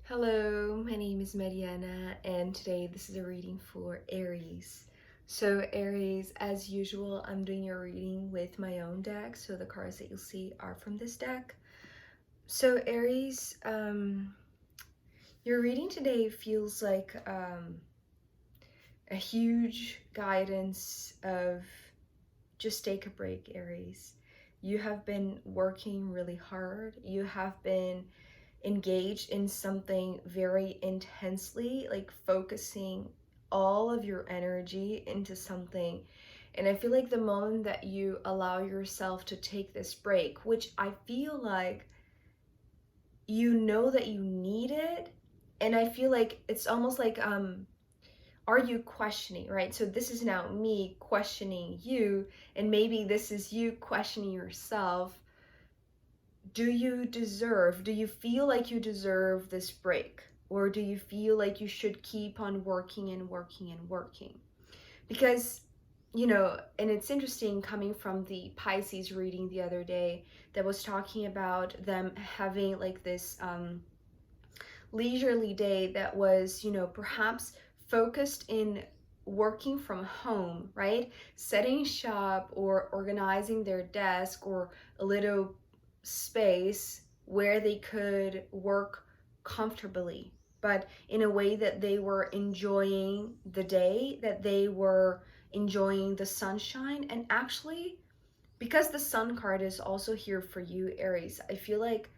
Hello, my name is Mariana, and today this is a reading for Aries. So, Aries, as usual, I'm doing your reading with my own deck, so the cards that you'll see are from this deck. So, Aries, your reading today feels like a huge guidance of just take a break, Aries. You have been working really hard. You have been engaged in something very intensely, like focusing all of your energy into something. And I feel like the moment that you allow yourself to take this break, which I feel like you know that you need it, and I feel like it's almost like are you questioning, right? So this is now me questioning you, and maybe this is you questioning yourself. Do you feel like you deserve this break? Or do you feel like you should keep on working and working and working? Because, and it's interesting coming from the Pisces reading the other day that was talking about them having like this leisurely day that was, perhaps focused in working from home, right? Setting shop or organizing their desk or a little space where they could work comfortably, but in a way that they were enjoying the day, that they were enjoying the sunshine. And actually, because the sun card is also here for you, Aries, I feel like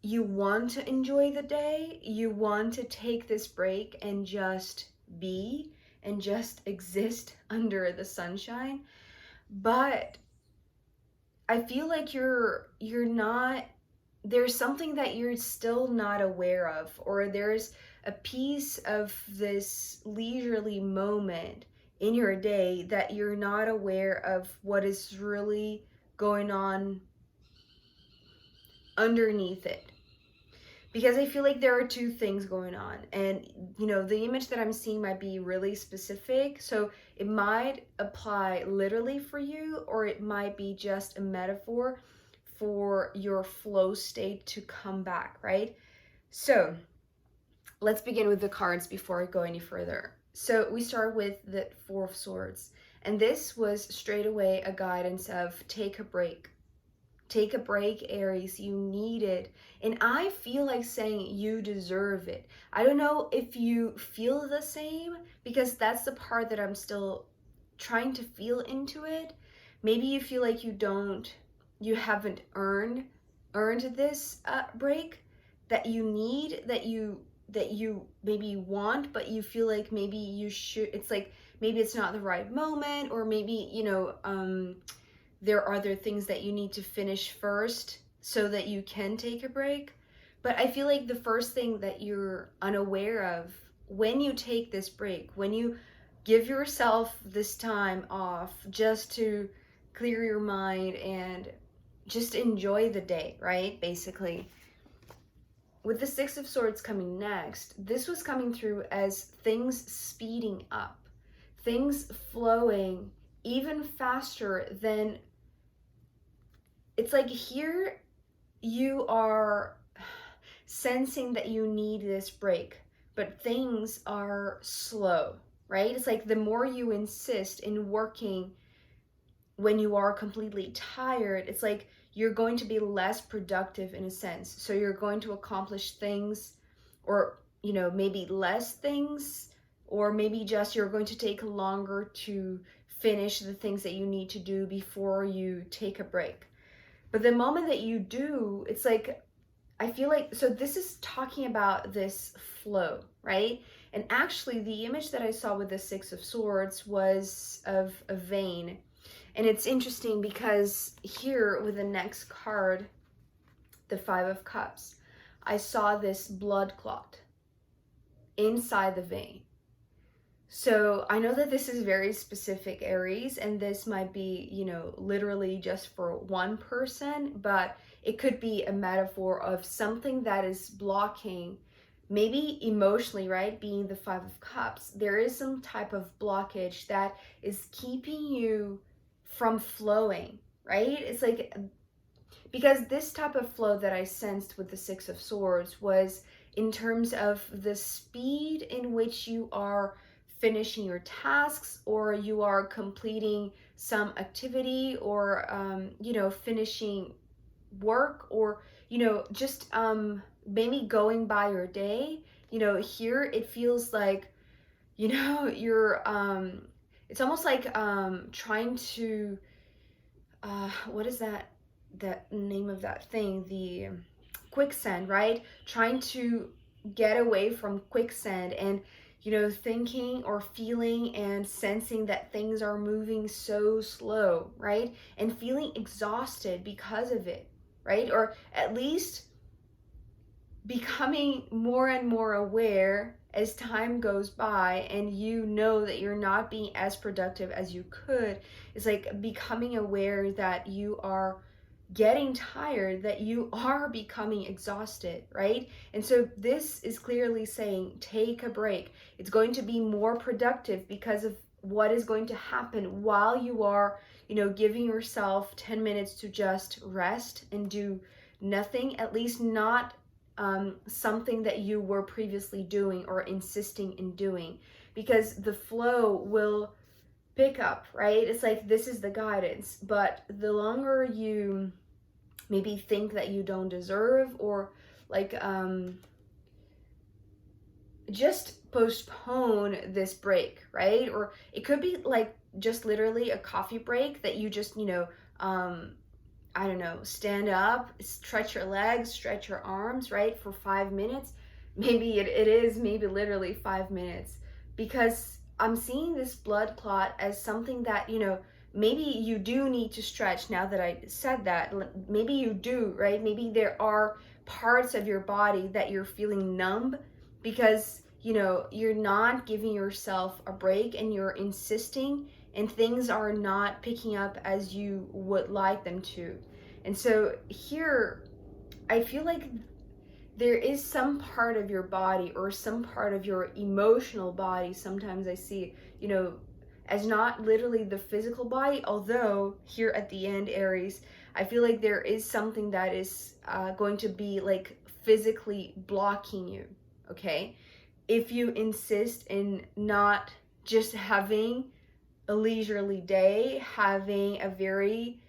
you want to enjoy the day, you want to take this break and just be and just exist under the sunshine. But I feel like you're not, there's something that you're still not aware of, or there's a piece of this leisurely moment in your day that you're not aware of what is really going on underneath it. Because I feel like there are two things going on, and the image that I'm seeing might be really specific, so it might apply literally for you, or it might be just a metaphor for your flow state to come back, right? So let's begin with the cards before I go any further. So we start with the Four of Swords, and this was straight away a guidance of take a break. Take a break, Aries. You need it. And I feel like saying you deserve it. I don't know if you feel the same, because that's the part that I'm still trying to feel into it. Maybe you feel like you haven't earned this break that you need, that you maybe want, but you feel like maybe you should. It's like maybe it's not the right moment, or maybe there are other things that you need to finish first so that you can take a break. But I feel like the first thing that you're unaware of when you take this break, when you give yourself this time off just to clear your mind and just enjoy the day, right? Basically. With the Six of Swords coming next, this was coming through as things speeding up, things flowing even faster than. It's like here you are sensing that you need this break, but things are slow, right? It's like the more you insist in working when you are completely tired, it's like you're going to be less productive in a sense. So you're going to accomplish things, or maybe less things, or maybe just you're going to take longer to finish the things that you need to do before you take a break. But the moment that you do, it's like, I feel like, so this is talking about this flow, right? And actually, the image that I saw with the Six of Swords was of a vein. And it's interesting because here with the next card, the Five of Cups, I saw this blood clot inside the vein. So I know that this is very specific, Aries, and this might be, literally just for one person, but it could be a metaphor of something that is blocking, maybe emotionally, right? Being the Five of Cups, there is some type of blockage that is keeping you from flowing, right? It's like, because this type of flow that I sensed with the Six of Swords was in terms of the speed in which you are finishing your tasks, or you are completing some activity, or finishing work, or just maybe going by your day. Here it feels like you're it's almost like trying to what is that name of that thing, the quicksand, right? Trying to get away from quicksand, and thinking or feeling and sensing that things are moving so slow, right? And feeling exhausted because of it, right? Or at least becoming more and more aware as time goes by, and that you're not being as productive as you could. It's like becoming aware that you are getting tired, that you are becoming exhausted, right? And so this is clearly saying, take a break. It's going to be more productive because of what is going to happen while you are, giving yourself 10 minutes to just rest and do nothing, at least not something that you were previously doing or insisting in doing, because the flow will pick up, right? It's like this is the guidance, but the longer you maybe think that you don't deserve, or like just postpone this break, right? Or it could be like just literally a coffee break that you just I don't know, stand up, stretch your legs, stretch your arms, right, for 5 minutes. Maybe it is maybe literally 5 minutes, because I'm seeing this blood clot as something that, maybe you do need to stretch. Now that I said that, maybe you do, right? Maybe there are parts of your body that you're feeling numb because, you're not giving yourself a break, and you're insisting, and things are not picking up as you would like them to. And so here, I feel like there is some part of your body, or some part of your emotional body. Sometimes I see, as not literally the physical body, although here at the end, Aries, I feel like there is something that is going to be like physically blocking you, okay? If you insist in not just having a leisurely day, having a very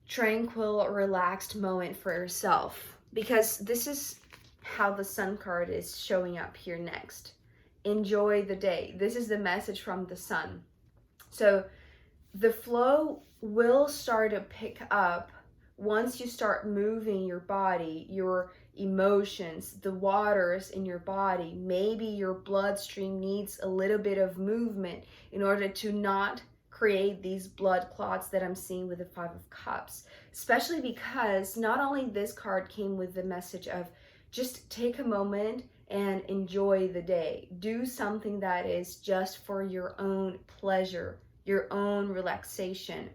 tranquil, relaxed moment for yourself. Because this is how the Sun card is showing up here next. Enjoy the day. This is the message from the Sun. So the flow will start to pick up once you start moving your body, your emotions, the waters in your body. Maybe your bloodstream needs a little bit of movement in order to not create these blood clots that I'm seeing with the Five of Cups. Especially because not only this card came with the message of just take a moment and enjoy the day. Do something that is just for your own pleasure, your own relaxation.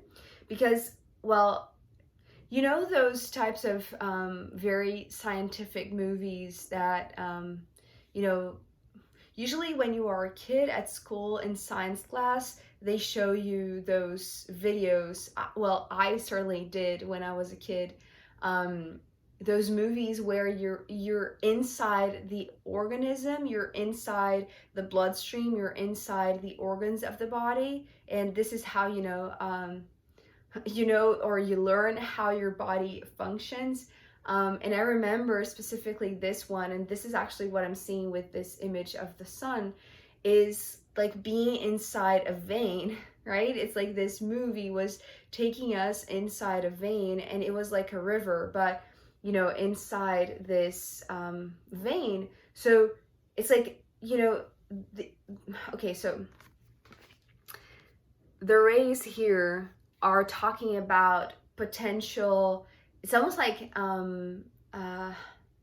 Because, well, those types of very scientific movies that, usually when you are a kid at school in science class, they show you those videos. Well, I certainly did when I was a kid. Those movies where you're inside the organism, you're inside the bloodstream, you're inside the organs of the body, and this is how or you learn how your body functions. And I remember specifically this one, and this is actually what I'm seeing with this image of the Sun, is like being inside a vein, right? It's like this movie was taking us inside a vein, and it was like a river, but inside this vein. So it's like, okay, so the rays here are talking about potential, it's almost like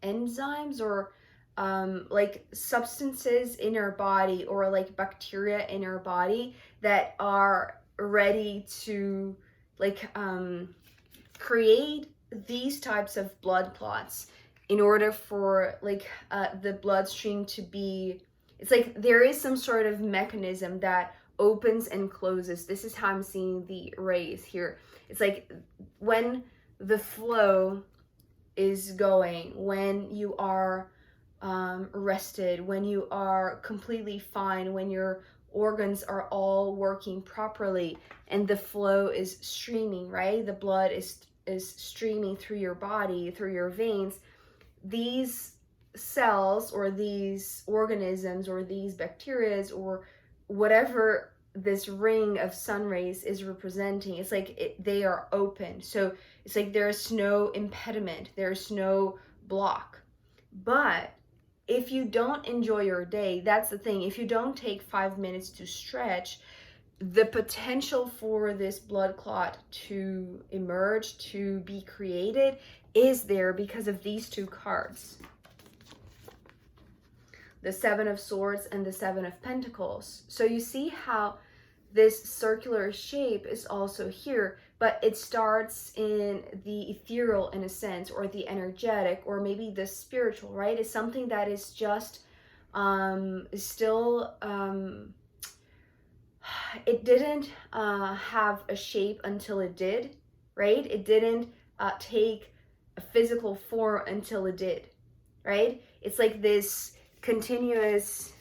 enzymes, or like substances in our body, or like bacteria in our body that are ready to like create these types of blood clots in order for like the bloodstream to be, it's like there is some sort of mechanism that opens and closes. This is how I'm seeing the rays here. It's like when the flow is going, when you are rested, when you are completely fine, when your organs are all working properly and the flow is streaming, right? The blood is streaming through your body, through your veins. These cells or these organisms or these bacteria or whatever this ring of sun rays is representing, it's like they are open. So it's like there's no impediment, there's no block. But if you don't enjoy your day, that's the thing. If you don't take 5 minutes to stretch, the potential for this blood clot to emerge, to be created, is there because of these two cards. The Seven of Swords and the Seven of Pentacles. So you see how this circular shape is also here, but it starts in the ethereal in a sense, or the energetic, or maybe the spiritual, right? It's something that is just still, it didn't have a shape until it did, right? It didn't take a physical form until it did, right? It's like this continuous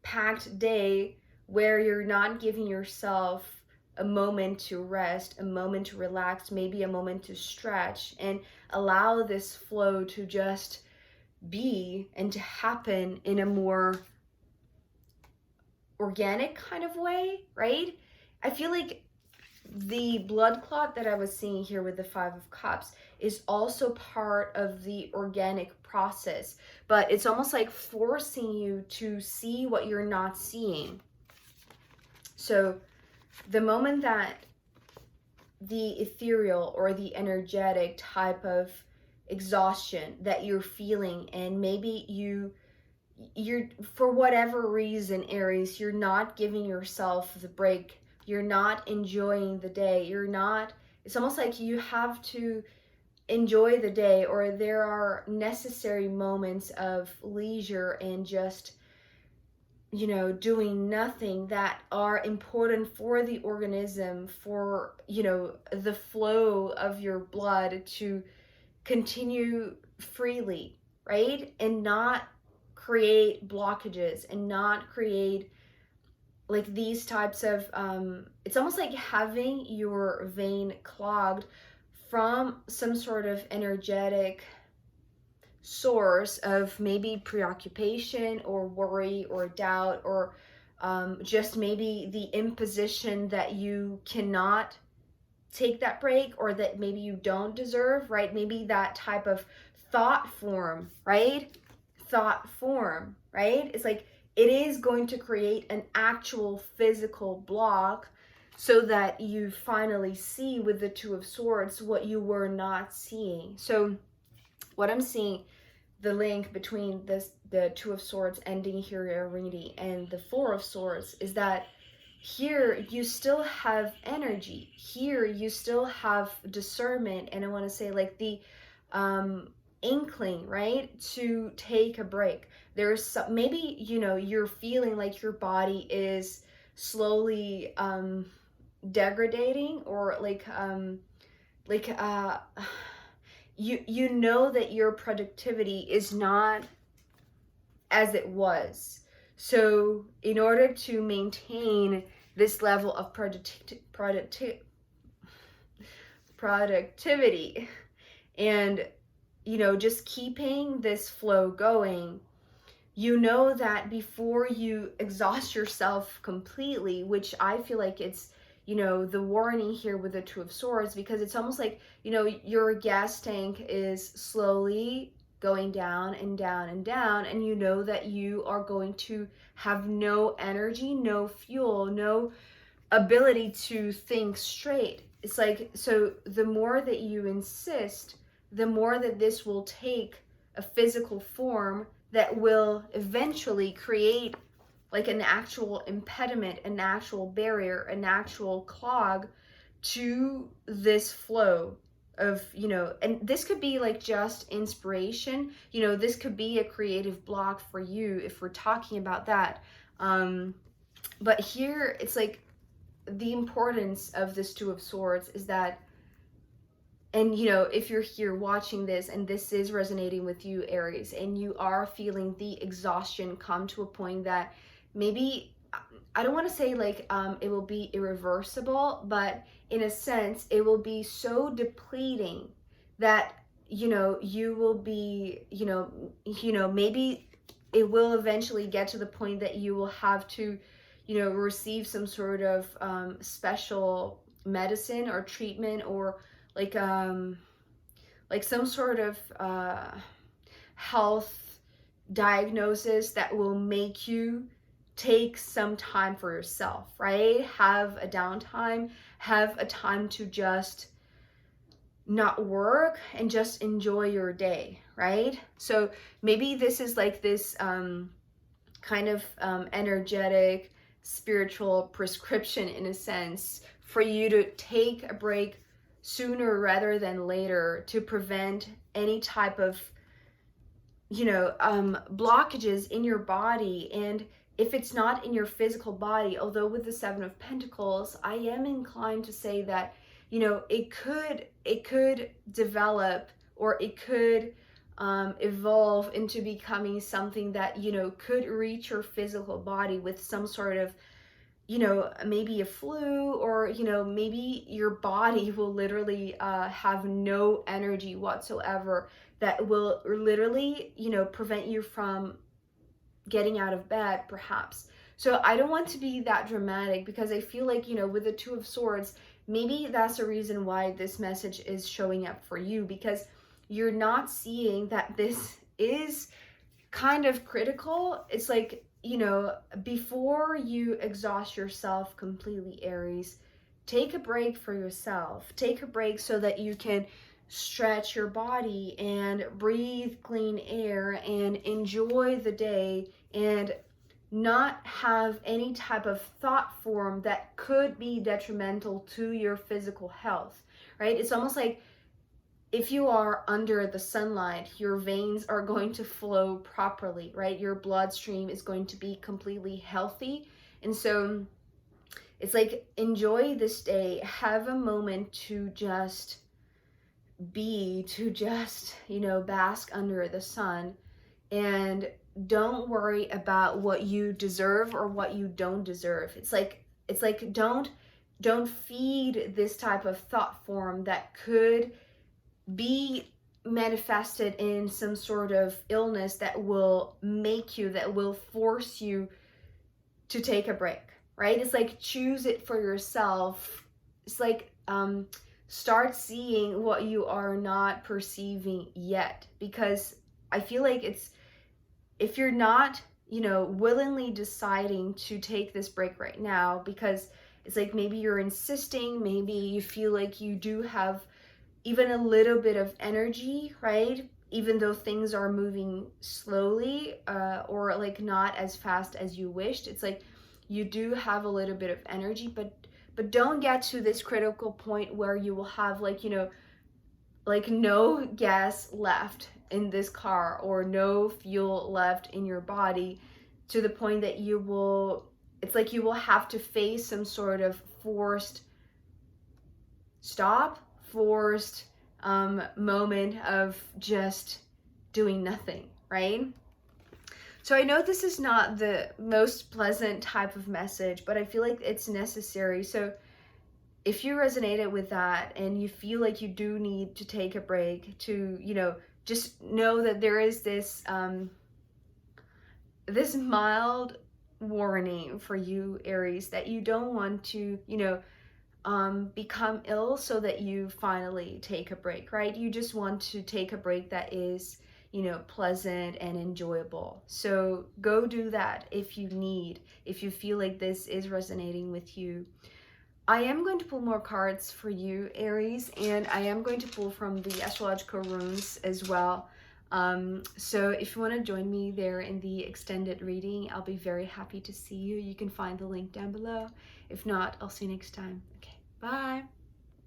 packed day where you're not giving yourself a moment to rest, a moment to relax, maybe a moment to stretch, and allow this flow to just be and to happen in a more organic kind of way, right? I feel like the blood clot that I was seeing here with the Five of Cups is also part of the organic process, but it's almost like forcing you to see what you're not seeing. So the moment that the ethereal or the energetic type of exhaustion that you're feeling, and maybe you're for whatever reason, Aries, you're not giving yourself the break, you're not enjoying the day, you're not, it's almost like you have to enjoy the day, or there are necessary moments of leisure and just, you know, doing nothing that are important for the organism, for, you know, the flow of your blood to continue freely, right? And not create blockages and not create like these types of, it's almost like having your vein clogged from some sort of energetic source of maybe preoccupation or worry or doubt, or just maybe the imposition that you cannot take that break, or that maybe you don't deserve, right? Maybe that type of thought form, right? Thought form, right? It's like it is going to create an actual physical block so that you finally see with the Two of Swords what you were not seeing. So what I'm seeing, the link between the Two of Swords ending here already and the Four of Swords, is that here you still have energy, here you still have discernment, and I want to say like the inkling, right, to take a break. There's some, maybe, you know, you're feeling like your body is slowly degrading, or like you know that your productivity is not as it was. So in order to maintain this level of productivity and, you know, just keeping this flow going, you know that before you exhaust yourself completely, which I feel like it's, you know, the warning here with the Two of Swords, because it's almost like, you know, your gas tank is slowly going down and down and down, and you know that you are going to have no energy, no fuel, no ability to think straight. It's like, so the more that you insist, the more that this will take a physical form that will eventually create like an actual impediment, an actual barrier, an actual clog to this flow of, you know, and this could be like just inspiration, you know, this could be a creative block for you if we're talking about that. But here it's like the importance of this Two of Swords is that And you know, if you're here watching this and this is resonating with you, Aries, and you are feeling the exhaustion come to a point that maybe, I don't want to say like it will be irreversible, but in a sense it will be so depleting that, you know, you will be, maybe it will eventually get to the point that you will have to, you know, receive some sort of special medicine or treatment, or like some sort of health diagnosis that will make you take some time for yourself, right? Have a downtime, have a time to just not work and just enjoy your day, right? So maybe this is like this kind of energetic spiritual prescription in a sense for you to take a break sooner rather than later, to prevent any type of, blockages in your body. And if it's not in your physical body, although with the Seven of Pentacles, I am inclined to say that, you know, it could develop, or it could evolve into becoming something that, you know, could reach your physical body with some sort of, you know, maybe a flu, or, you know, maybe your body will literally have no energy whatsoever, that will literally, you know, prevent you from getting out of bed, perhaps. So I don't want to be that dramatic, because I feel like, you know, with the Two of Swords, maybe that's the reason why this message is showing up for you, because you're not seeing that this is kind of critical. It's like, you know, before you exhaust yourself completely, Aries, take a break for yourself. Take a break so that you can stretch your body and breathe clean air and enjoy the day, and not have any type of thought form that could be detrimental to your physical health, right? It's almost like if you are under the sunlight, your veins are going to flow properly, right? Your bloodstream is going to be completely healthy. And so it's like, enjoy this day, have a moment to just be, to just, you know, bask under the sun, and don't worry about what you deserve or what you don't deserve. It's like don't feed this type of thought form that could be manifested in some sort of illness that will that will force you to take a break, right? It's like, choose it for yourself. It's like, start seeing what you are not perceiving yet, because I feel like it's, if you're not, you know, willingly deciding to take this break right now, because it's like, maybe you're insisting, maybe you feel like you do have even a little bit of energy, right? Even though things are moving slowly, or like not as fast as you wished. It's like, you do have a little bit of energy, but don't get to this critical point where you will have, like, you know, like no gas left in this car, or no fuel left in your body, to the point that you will, it's like you will have to face some sort of forced stop, forced moment of just doing nothing, right? So I know this is not the most pleasant type of message, but I feel like it's necessary. So if you resonated with that and you feel like you do need to take a break, to, you know, just know that there is this this mild warning for you, Aries, that you don't want to, you know, become ill so that you finally take a break, right? You just want to take a break that is, you know, pleasant and enjoyable. So go do that if you need, if you feel like this is resonating with you. I am going to pull more cards for you, Aries, and I am going to pull from the astrological runes as well. So if you want to join me there in the extended reading, I'll be very happy to see you. You can find the link down below. If not, I'll see you next time. Okay, bye.